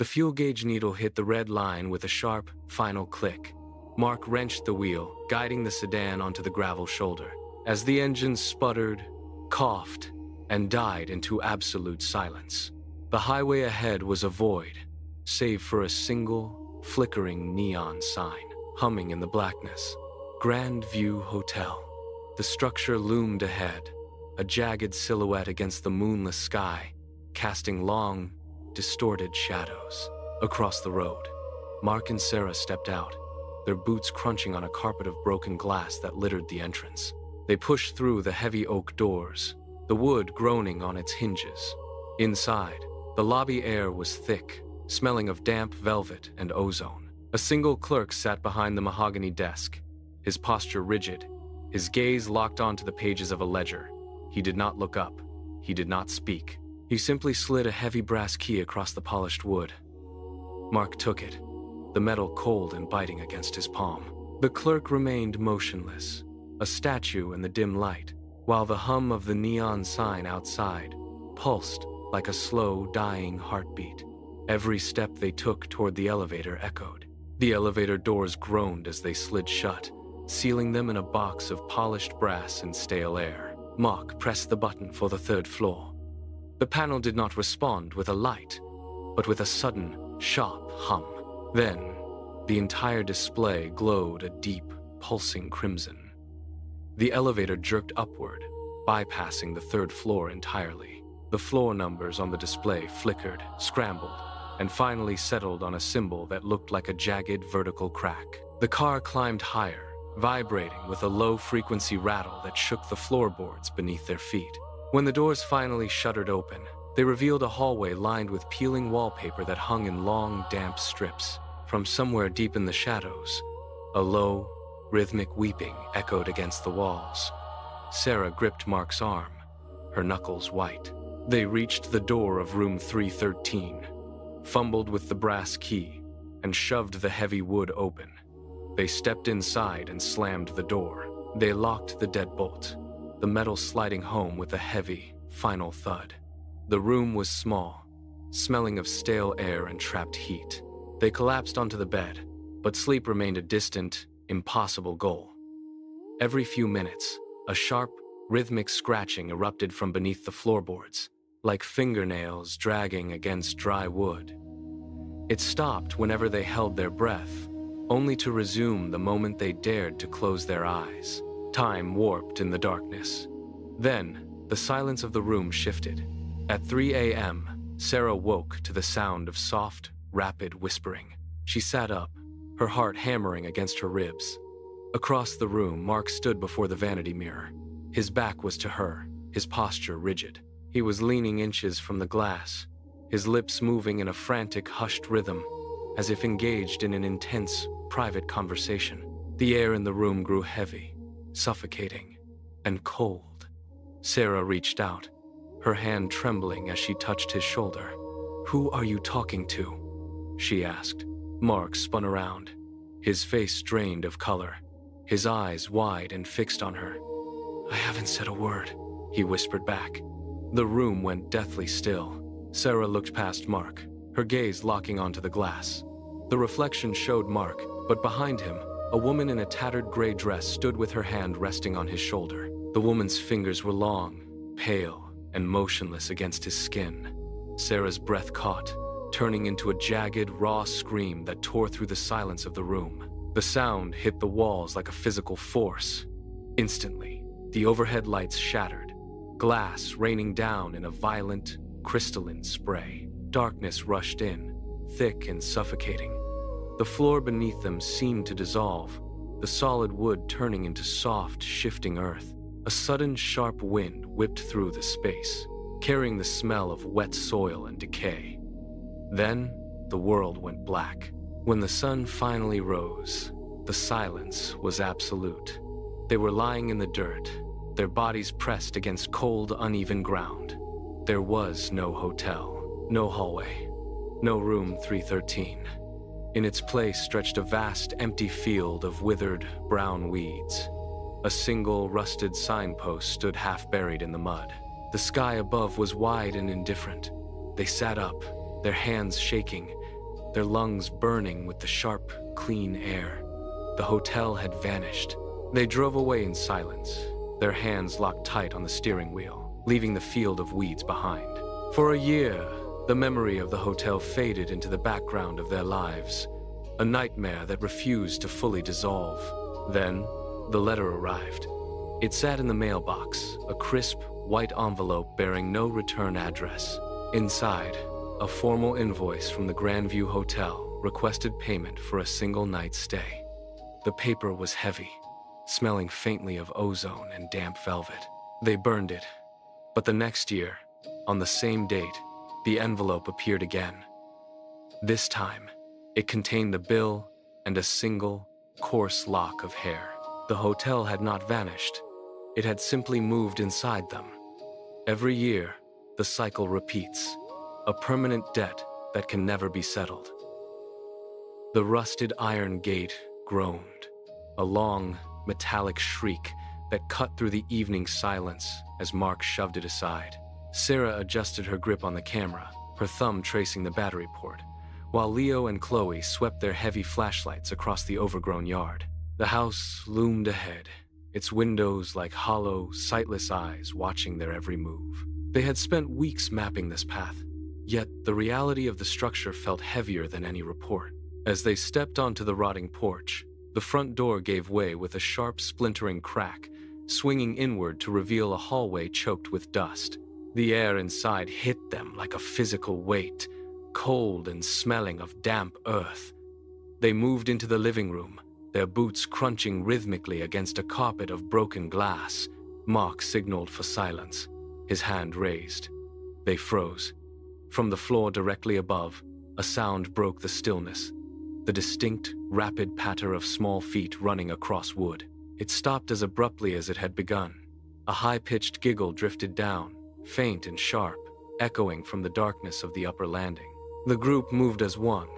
The fuel gauge needle hit the red line with a sharp, final click. Mark wrenched the wheel, guiding the sedan onto the gravel shoulder. As the engine sputtered, coughed, and died into absolute silence. The highway ahead was a void, save for a single, flickering neon sign, humming in the blackness. Grand View Hotel. The structure loomed ahead, a jagged silhouette against the moonless sky, casting long, distorted shadows. Across the road, Mark and Sarah stepped out, their boots crunching on a carpet of broken glass that littered the entrance. They pushed through the heavy oak doors, the wood groaning on its hinges. Inside, the lobby air was thick, smelling of damp velvet and ozone. A single clerk sat behind the mahogany desk, his posture rigid, his gaze locked onto the pages of a ledger. He did not look up. He did not speak. He simply slid a heavy brass key across the polished wood. Mark took it, the metal cold and biting against his palm. The clerk remained motionless, a statue in the dim light, while the hum of the neon sign outside pulsed like a slow, dying heartbeat. Every step they took toward the elevator echoed. The elevator doors groaned as they slid shut, sealing them in a box of polished brass and stale air. Mark pressed the button for the third floor. The panel did not respond with a light, but with a sudden, sharp hum. Then, the entire display glowed a deep, pulsing crimson. The elevator jerked upward, bypassing the third floor entirely. The floor numbers on the display flickered, scrambled, and finally settled on a symbol that looked like a jagged vertical crack. The car climbed higher, vibrating with a low-frequency rattle that shook the floorboards beneath their feet. When the doors finally shuttered open, they revealed a hallway lined with peeling wallpaper that hung in long, damp strips. From somewhere deep in the shadows, a low, rhythmic weeping echoed against the walls. Sarah gripped Mark's arm, her knuckles white. They reached the door of room 313, fumbled with the brass key, and shoved the heavy wood open. They stepped inside and slammed the door. They locked the deadbolt, the metal sliding home with a heavy, final thud. The room was small, smelling of stale air and trapped heat. They collapsed onto the bed, but sleep remained a distant, impossible goal. Every few minutes, a sharp, rhythmic scratching erupted from beneath the floorboards, like fingernails dragging against dry wood. It stopped whenever they held their breath, only to resume the moment they dared to close their eyes. Time warped in the darkness. Then, the silence of the room shifted. At 3 a.m., Sarah woke to the sound of soft, rapid whispering. She sat up, her heart hammering against her ribs. Across the room, Mark stood before the vanity mirror. His back was to her, his posture rigid. He was leaning inches from the glass, his lips moving in a frantic, hushed rhythm, as if engaged in an intense, private conversation. The air in the room grew heavy, suffocating, and cold. Sarah reached out, her hand trembling as she touched his shoulder. "Who are you talking to?" she asked. Mark spun around, his face drained of color, his eyes wide and fixed on her. "I haven't said a word," he whispered back. The room went deathly still. Sarah looked past Mark, her gaze locking onto the glass. The reflection showed Mark, but behind him, a woman in a tattered gray dress stood with her hand resting on his shoulder. The woman's fingers were long, pale, and motionless against his skin. Sarah's breath caught, turning into a jagged, raw scream that tore through the silence of the room. The sound hit the walls like a physical force. Instantly, the overhead lights shattered, glass raining down in a violent, crystalline spray. Darkness rushed in, thick and suffocating. The floor beneath them seemed to dissolve, the solid wood turning into soft, shifting earth. A sudden, sharp wind whipped through the space, carrying the smell of wet soil and decay. Then, the world went black. When the sun finally rose, the silence was absolute. They were lying in the dirt, their bodies pressed against cold, uneven ground. There was no hotel, no hallway, no room 313. In its place stretched a vast, empty field of withered, brown weeds. A single, rusted signpost stood half buried in the mud. The sky above was wide and indifferent. They sat up, their hands shaking, their lungs burning with the sharp, clean air. The hotel had vanished. They drove away in silence, their hands locked tight on the steering wheel, leaving the field of weeds behind. For a year, the memory of the hotel faded into the background of their lives, a nightmare that refused to fully dissolve. Then, the letter arrived. It sat in the mailbox, a crisp, white envelope bearing no return address. Inside, a formal invoice from the Grandview Hotel requested payment for a single night's stay. The paper was heavy, smelling faintly of ozone and damp velvet. They burned it, but the next year, on the same date, the envelope appeared again. This time, it contained the bill and a single, coarse lock of hair. The hotel had not vanished. It had simply moved inside them. Every year, the cycle repeats, a permanent debt that can never be settled. The rusted iron gate groaned, a long, metallic shriek that cut through the evening silence as Mark shoved it aside. Sarah adjusted her grip on the camera, her thumb tracing the battery port, while Leo and Chloe swept their heavy flashlights across the overgrown yard. The house loomed ahead, its windows like hollow, sightless eyes watching their every move. They had spent weeks mapping this path, yet the reality of the structure felt heavier than any report. As they stepped onto the rotting porch, the front door gave way with a sharp, splintering crack, swinging inward to reveal a hallway choked with dust. The air inside hit them like a physical weight, cold and smelling of damp earth. They moved into the living room, their boots crunching rhythmically against a carpet of broken glass. Mark signaled for silence, his hand raised. They froze. From the floor directly above, a sound broke the stillness, the distinct, rapid patter of small feet running across wood. It stopped as abruptly as it had begun. A high-pitched giggle drifted down, faint and sharp, echoing from the darkness of the upper landing. The group moved as one,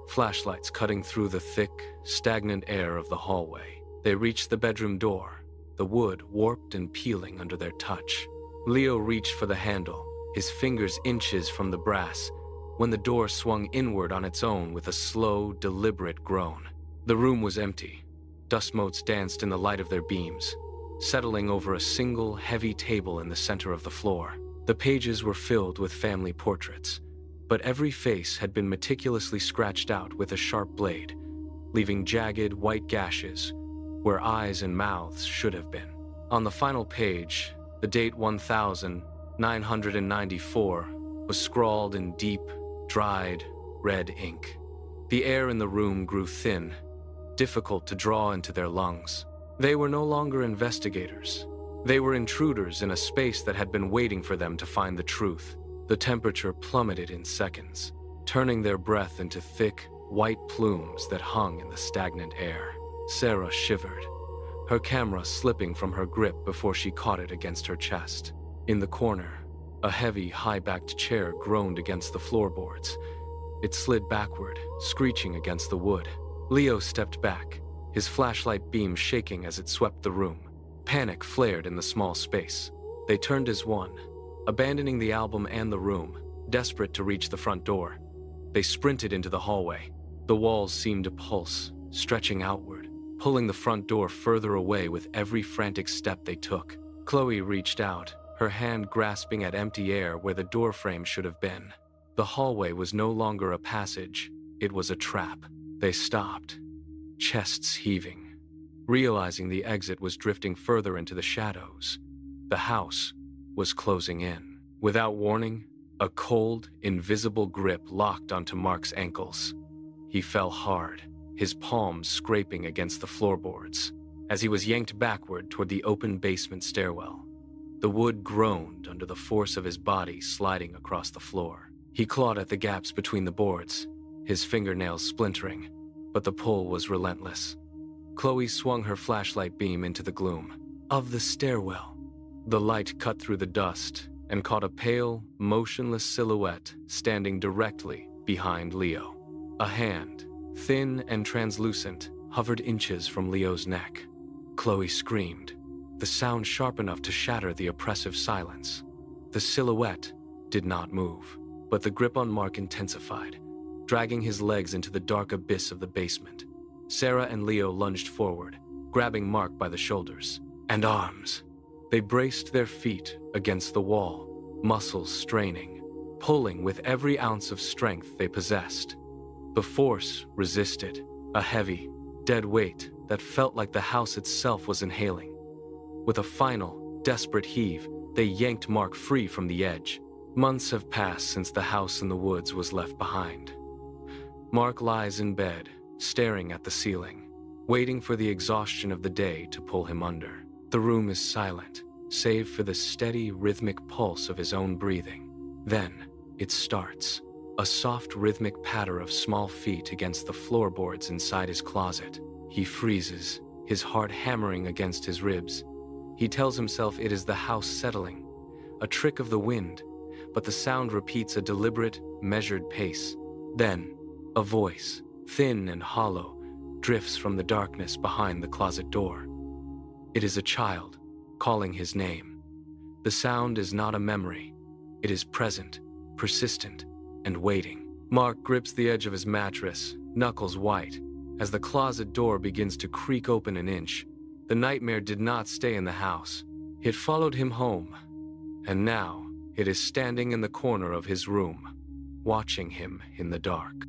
flashlights cutting through the thick, stagnant air of the hallway. They reached the bedroom door, the wood warped and peeling under their touch. Leo reached for the handle, his fingers inches from the brass, when the door swung inward on its own with a slow, deliberate groan. The room was empty. Dust motes danced in the light of their beams, settling over a single, heavy table in the center of the floor. The pages were filled with family portraits, but every face had been meticulously scratched out with a sharp blade, leaving jagged, white gashes where eyes and mouths should have been. On the final page, the date 1994 was scrawled in deep, dried, red ink. The air in the room grew thin, difficult to draw into their lungs. They were no longer investigators. They were intruders in a space that had been waiting for them to find the truth. The temperature plummeted in seconds, turning their breath into thick, white plumes that hung in the stagnant air. Sarah shivered, her camera slipping from her grip before she caught it against her chest. In the corner, a heavy, high-backed chair groaned against the floorboards. It slid backward, screeching against the wood. Leo stepped back, his flashlight beam shaking as it swept the room. Panic flared in the small space. They turned as one, abandoning the album and the room, desperate to reach the front door. They sprinted into the hallway. The walls seemed to pulse, stretching outward, pulling the front door further away with every frantic step they took. Chloe reached out, her hand grasping at empty air where the doorframe should have been. The hallway was no longer a passage, it was a trap. They stopped, chests heaving, realizing the exit was drifting further into the shadows. The house was closing in. Without warning, a cold, invisible grip locked onto Mark's ankles. He fell hard, his palms scraping against the floorboards, as he was yanked backward toward the open basement stairwell. The wood groaned under the force of his body sliding across the floor. He clawed at the gaps between the boards, his fingernails splintering, but the pull was relentless. Chloe swung her flashlight beam into the gloom of the stairwell. The light cut through the dust and caught a pale, motionless silhouette standing directly behind Leo. A hand, thin and translucent, hovered inches from Leo's neck. Chloe screamed, the sound sharp enough to shatter the oppressive silence. The silhouette did not move, but the grip on Mark intensified, dragging his legs into the dark abyss of the basement. Sarah and Leo lunged forward, grabbing Mark by the shoulders and arms. They braced their feet against the wall, muscles straining, pulling with every ounce of strength they possessed. The force resisted, a heavy, dead weight that felt like the house itself was inhaling. With a final, desperate heave, they yanked Mark free from the edge. Months have passed since the house in the woods was left behind. Mark lies in bed, staring at the ceiling, waiting for the exhaustion of the day to pull him under. The room is silent, save for the steady, rhythmic pulse of his own breathing. Then, it starts. A soft, rhythmic patter of small feet against the floorboards inside his closet. He freezes, his heart hammering against his ribs. He tells himself it is the house settling, a trick of the wind, but the sound repeats a deliberate, measured pace. Then, a voice, thin and hollow, drifts from the darkness behind the closet door. It is a child, calling his name. The sound is not a memory. It is present, persistent, and waiting. Mark grips the edge of his mattress, knuckles white, as the closet door begins to creak open an inch. The nightmare did not stay in the house. It followed him home, and now it is standing in the corner of his room, watching him in the dark.